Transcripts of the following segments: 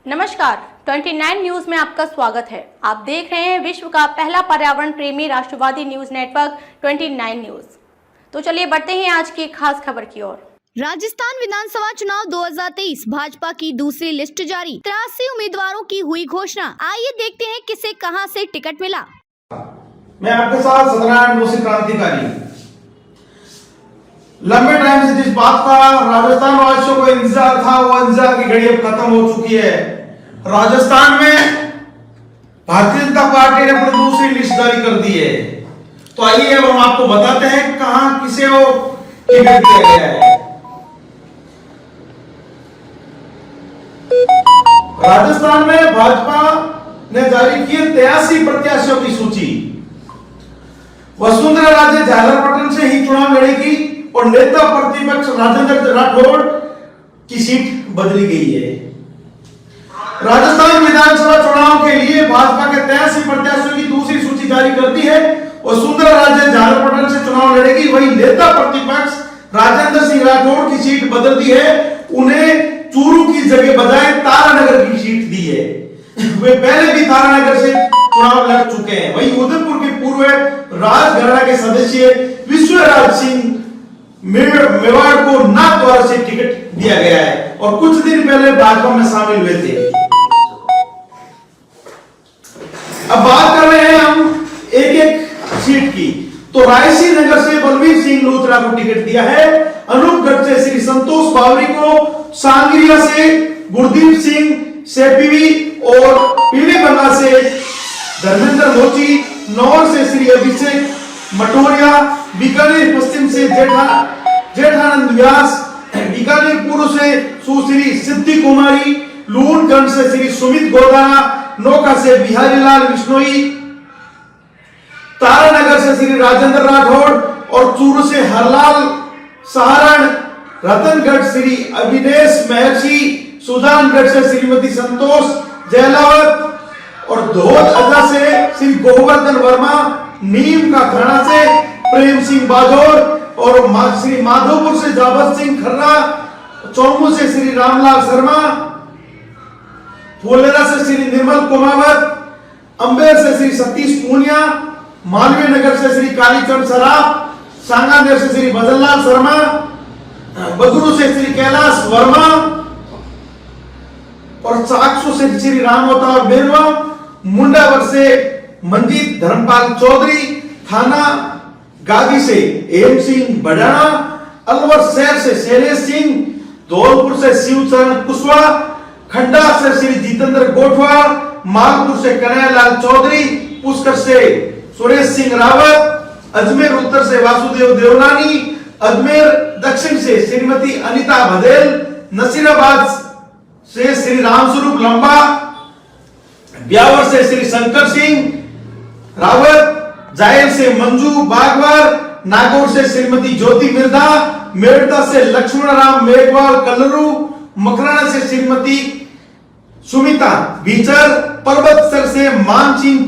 नमस्कार, 29 न्यूज में आपका स्वागत है। आप देख रहे हैं विश्व का पहला पर्यावरण प्रेमी राष्ट्रवादी न्यूज नेटवर्क 29 न्यूज। तो चलिए बढ़ते हैं आज की खास खबर की ओर। राजस्थान विधानसभा चुनाव 2023 भाजपा की दूसरी लिस्ट जारी, 83 उम्मीदवारों की हुई घोषणा। आइए देखते हैं किसे कहां से टिकट मिला। मैं आपके साथ सत्यनारायण जोशी क्रांतिकारी। लंबे टाइम से जिस बात का राजस्थान वासियों को इंतजार था, वो इंतजार की घड़ी अब खत्म हो चुकी है। राजस्थान में भारतीय जनता पार्टी ने अपनी दूसरी लिस्ट जारी कर दी है। तो आइए अब हम आपको बताते हैं कहां किसे वो टिकट दिया गया है। राजस्थान में भाजपा ने जारी की 83 प्रत्याशियों की सूची। वसुंधरा राजे झालरपट्टन से ही चुनाव लड़ेगी और नेता प्रतिपक्ष राजेंद्र राठौड़ की सीट बदली गई है। राजस्थान विधानसभा चुनाव के लिए भाजपा के 83 प्रत्याशियों की दूसरी सूची जारी कर दी है। वसुंधरा राजे झालरपट्टन से चुनाव लड़ेगी, वही नेता प्रतिपक्ष राजेंद्र सिंह राठौड़ की सीट बदल दी है। उन्हें चूरू की जगह बजाय तारानगर की सीट दी है। वे पहले भी तारानगर से चुनाव लड़ चुके हैं। वही उदयपुर के पूर्व राजघराना के सदस्य विश्वराज सिंह मेवाड़ को नाथद्वारा से टिकट दिया गया है और कुछ दिन पहले भाजपा में शामिल हुए थे। अब बात कर रहे हैं हम एक एक सीट की। तो रायसी नगर से बलवीर सिंह लोचड़ा को टिकट दिया है। अनूपगढ़ से श्री संतोष बावरी को, सांगरिया से गुरदीप सिंह सेपीवी और पीली बंगा से धर्मेंद्र मोची, नौर से श्री अभिषेक मटोरिया, बीकानेर पश्चिम से जेठानंद व्यास, बीकानेर पूर्व से सुश्री सिद्धि कुमारी, लूणगंज से श्री सुमित गोदाना, नौका से बिहारी लाल बिश्नोई, तारानगर से श्री राजेंद्र राठौड़ और चूरू से हरलाल सहारण, रतनगढ़ श्री अविनेश महर्षि, सुजानगढ़ से श्रीमती संतोष जयलावत और धोद अजा से श्री गोवर्धन वर्मा, नीम का थाना से प्रेम सिंह बाजौर और श्री माधोपुर से जावत सिंह खर्रा, चौमू से श्री रामलाल शर्मा, फुलेरा से श्री निर्मल कुमावत, अंबेर से श्री सतीश पूनिया, मालवीय नगर से श्री कालीचंद सराफ, सांगानेर से श्री भजनलाल शर्मा, बगरू से श्री कैलाश वर्मा और चाकसू से श्री रामअवतार बेरवा, मुंडावर से मंजीत धर्मपाल चौधरी, थाना गादी से एम सिंह बडाना, अलवर शहर से शैलेश सिंह, धौलपुर से शिवचरण कुशवाहा, खंडा से श्री जितेंद्र गोठवा, मालपुर से कन्हैयालाल चौधरी, पुष्कर से सुरेश सिंह रावत, अजमेर उत्तर से वासुदेव देवनानी, अजमेर दक्षिण से श्रीमती अनिता बघेल, नसीराबाद से श्री रामस्वरूप लंबा, ब्यावर से श्री शंकर सिंह रावत, जायल से मंजू बागवार, नागौर से श्रीमती ज्योति मिर्धा, मेड़ता से लक्ष्मण राम मेघवाल कल्लरू, मकराना से श्रीमती सुमिता बीचर, पर्वतसर से मान सिंह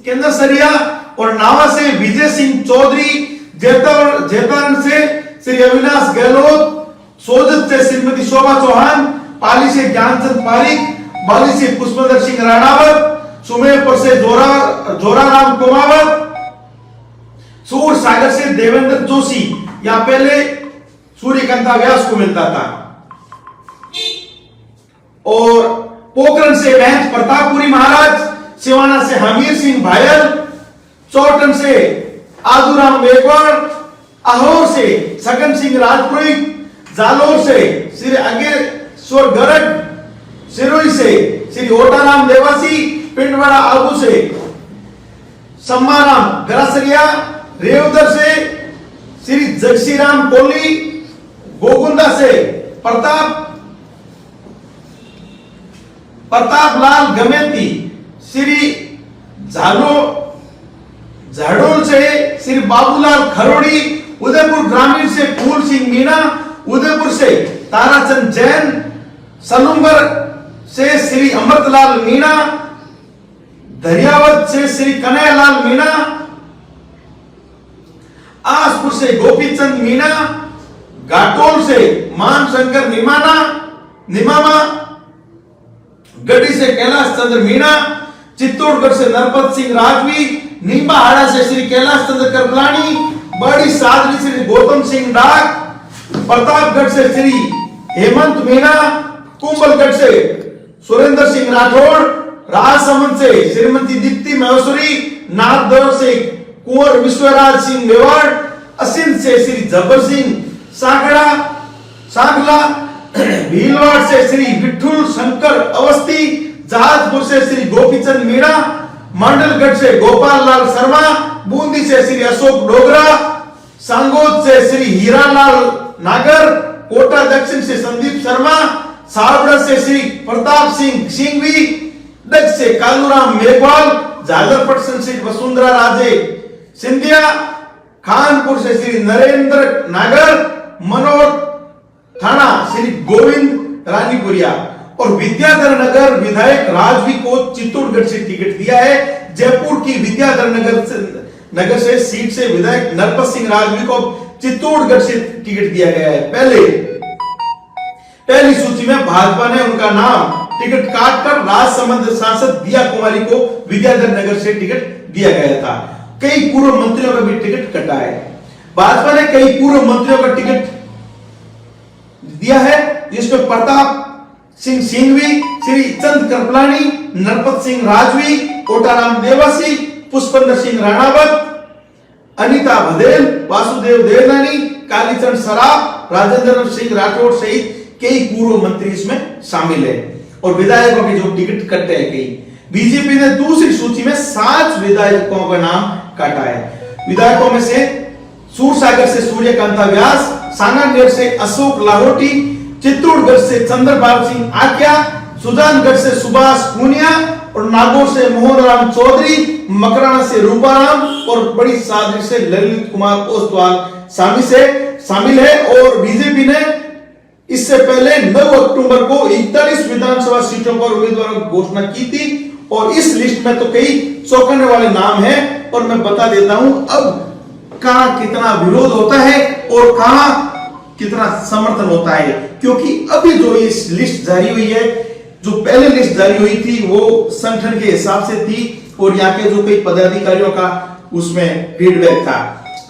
केंद्रसरिया और नावा से विजय सिंह चौधरी, जेतान से श्री अविनाश गहलोत, सोजत से श्रीमती शोभा चौहान, पाली से ज्ञानचंद पारिक, बाली से पुष्पेंद्र सिंह राणावत, सुमेरपुर से जोराराम कुमावत, सूर सागर से देवेंद्र जोशी। या पहले सूर्यकांता व्यास को मिलता था। और पोखरण से महंत प्रतापपुरी महाराज, सिवाना से हमीर सिंह भायल, चौटन से आदुराम मेघवाड़, आहोर से सगन सिंह राजपुरोहित, जालोर से श्री अगेश्वर गरड, सिरोही से श्री ओटाराम देवासी, पिंडवाड़ा आबू से सम्माराम गरासरिया, रेवदर से श्री जगसीराम कोहली, गोगुंदा से प्रताप लाल गमेती, श्री झाड़ोल से श्री बाबूलाल खरोड़ी, उदयपुर ग्रामीण से फूल सिंह मीणा, उदयपुर से ताराचंद जैन, सलूंबर से श्री अमृतलाल मीणा, दरियावत से श्री कन्हैयालाल मीणा, आसपुर से गोपीचंद मीणा, घाटोल से मानशंकर निमामा, गढ़ी से कैलाश चंद्र मीणा, चित्तौड़गढ़ से नरपत सिंह राजवी, नीमबाहाड़ा से श्री कैलाश चंद्र करपलानी, बड़ी सादरी श्री गौतम सिंह डाक, प्रतापगढ़ से श्री हेमंत मीणा, कुंभलगढ़ से सुरेंद्र सिंह राठौड़, राजसमंद से श्रीमती दीप्ति महेश्वरी, नाथद्वार से कुंवर विश्वराज सिंह मेवाड़, असिंध से श्री जब्बर सिंह सांगला, भीलवाड़ से श्री विठुल शंकर अवस्थी, जहाजपुर से श्री गोपीचंद मीणा, मंडलगढ़ से गोपाल लाल शर्मा, बूंदी से श्री अशोक डोगरा, सांगोद से श्री हीरालाल नागर, कोटा दक्षिण से संदीप शर्मा, सावड़ा से श्री प्रताप सिंह सिंघवी, डग से कालूराम मेघवाल, झालरपट से श्री वसुंधरा राजे सिंधिया, खानपुर से श्री नरेंद्र नागर, मनोर थाना श्री गोविंद रानीपुरिया और विद्याधर नगर विधायक राजवी को चित्तौड़गढ़ से टिकट दिया है। जयपुर की विद्याधर नगर से सीट से विधायक नरपत सिंह राजवी को चित्तौड़गढ़ से टिकट दिया गया है। पहली सूची में भाजपा ने उनका नाम टिकट काटकर राजसमंद सांसद दिया कुमारी को विद्याधर नगर से टिकट दिया गया था। कई पूर्व मंत्रियों का भी टिकट कटा है। भाजपा ने कई पूर्व मंत्रियों का टिकट दिया है, जिसमें प्रताप सिंह सिंघवी, श्री चंद करपलानी, नरपत सिंह राजवी, कोटाराम देवासी, पुष्पेंद्र सिंह राणावत, अनीता बघेल, वासुदेव देवनानी, कालीचरण सराफ, राजेंद्र सिंह राठौड़ सहित कई पूर्व मंत्री इसमें शामिल है और विधायकों के जो टिकट कटे हैं कई। बीजेपी ने दूसरी सूची में 7 विधायकों का नाम काटा है। विधायकों में से सूरसागर से सूर्यकांता व्यास, सांगानेर से अशोक लाहौटी, चित्तौड़गढ़ से चंद्रपाल सिंह आक्या, सुजानगढ़ से सुभाष पूनिया और नागौर से मोहन राम चौधरी, मकराना से रूपाराम और बड़ी सादरी से ललित कुमार ओसवाल शामिल है। और बीजेपी ने इससे पहले 9 अक्टूबर को 41 विधानसभा सीटों पर उम्मीदवारों की घोषणा की थी और इस लिस्ट में तो कई चौंकाने वाले नाम हैं और मैं बता देता हूं अब कहां कितना विरोध होता है और कहां कितना समर्थन होता है, क्योंकि अभी जो ये लिस्ट जारी हुई है, जो पहले लिस्ट जारी हुई थी वो संगठन के हिसाब से थी और यहाँ के जो कई पदाधिकारियों का उसमें फीडबैक था,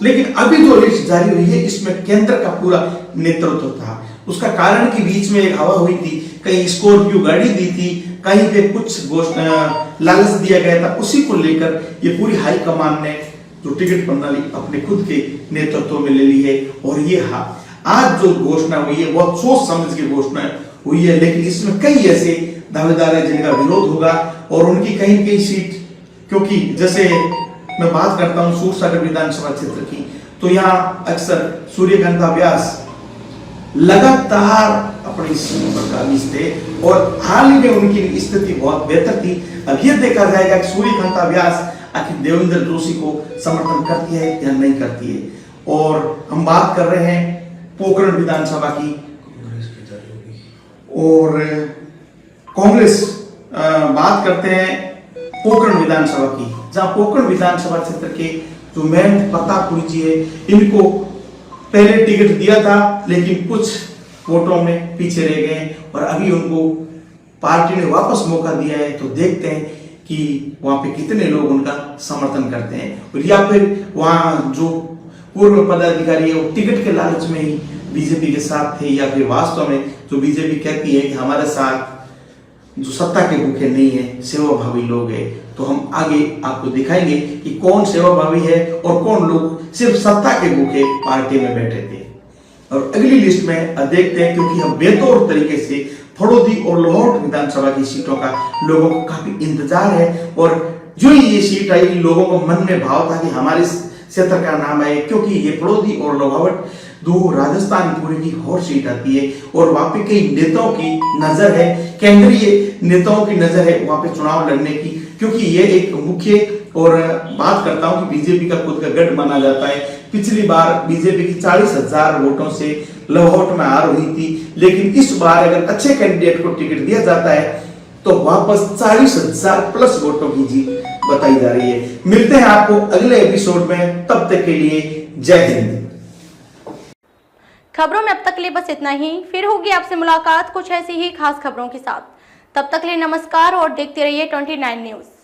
लेकिन अभी जो लिस्ट जारी हुई है इसमें केंद्र का पूरा नेतृत्व था। उसका कारण कि बीच में एक हवा हुई थी, कहीं स्कॉर्पियो गाड़ी दी थी, कहीं पे कुछ लालच दिया गया था, उसी को लेकर ये पूरी हाई कमान ने जो टिकट प्रणाली अपने खुद के नेतृत्व में ले ली है। और ये आज जो घोषणा हुई है बहुत सोच समझ के घोषणा हुई है, लेकिन इसमें कई ऐसे दावेदार हैं जिनका विरोध होगा और उनकी कहीं कहीं सीट, क्योंकि जैसे मैं बात करता हूं सूरसागर विधानसभा क्षेत्र की, तो यहाँ अक्सर सूर्यकांता व्यास लगातार अपनी सीट पर काबिज थे और हाल ही में उनकी स्थिति बहुत बेहतर थी। अब यह देखा जाएगा कि सूर्यकांता व्यास आखिर देवेंद्र जोशी को समर्थन करती है या नहीं करती है। और हम बात कर रहे हैं पोखरण विधानसभा की और कांग्रेस बात करते हैं पोखरण विधानसभा की, जहां पोखरण विधानसभा क्षेत्र के जो महंत प्रतापपुरी जी है, इनको पहले टिकट दिया था लेकिन कुछ वोटों में पीछे रह गए और अभी उनको पार्टी ने वापस मौका दिया है। तो देखते हैं कि वहां पे कितने लोग उनका समर्थन करते हैं और या फिर वहां जो पूर्व पदाधिकारी है वो टिकट के लालच में ही बीजेपी के साथ थे, या फिर वास्तव में जो बीजेपी कहती है कि हमारे साथ जो सत्ता के भूखे नहीं है, सेवाभावी लोग हैं। तो हम आगे आपको दिखाएंगे कि कौन सेवाभावी है और कौन लोग सिर्फ सत्ता के भूखे पार्टी में बैठे थे। और अगली लिस्ट में देखते हैं, क्योंकि हम बेतौर तरीके से फड़ौदी और लाहौर विधानसभा की सीटों का लोगों को काफी इंतजार है और जो ही ये सीट आई लोगों को मन में भाव था कि हमारे क्षेत्र का नाम है, क्योंकि ये फड़ौदी और लाहौर दो राजस्थान पूरी की और सीट आती है और वहां पे कई नेताओं की नजर है, केंद्रीय नेताओं की नजर है वहां पे चुनाव लड़ने की, क्योंकि ये एक मुख्य और बात करता हूं कि बीजेपी का खुद का गढ़ माना जाता है। पिछली बार बीजेपी की 40,000 वोटों से लाहौर में हार हुई थी, लेकिन इस बार अगर अच्छे कैंडिडेट को टिकट दिया जाता है तो वापस 40,000 प्लस वोटों की जीत बताई जा रही है। मिलते हैं आपको अगले एपिसोड में, तब तक के लिए जय हिंद। खबरों में अब तक के लिए बस इतना ही, फिर होगी आपसे मुलाकात कुछ ऐसी ही खास खबरों के साथ। तब तक के लिए नमस्कार और देखते रहिए 29 न्यूज।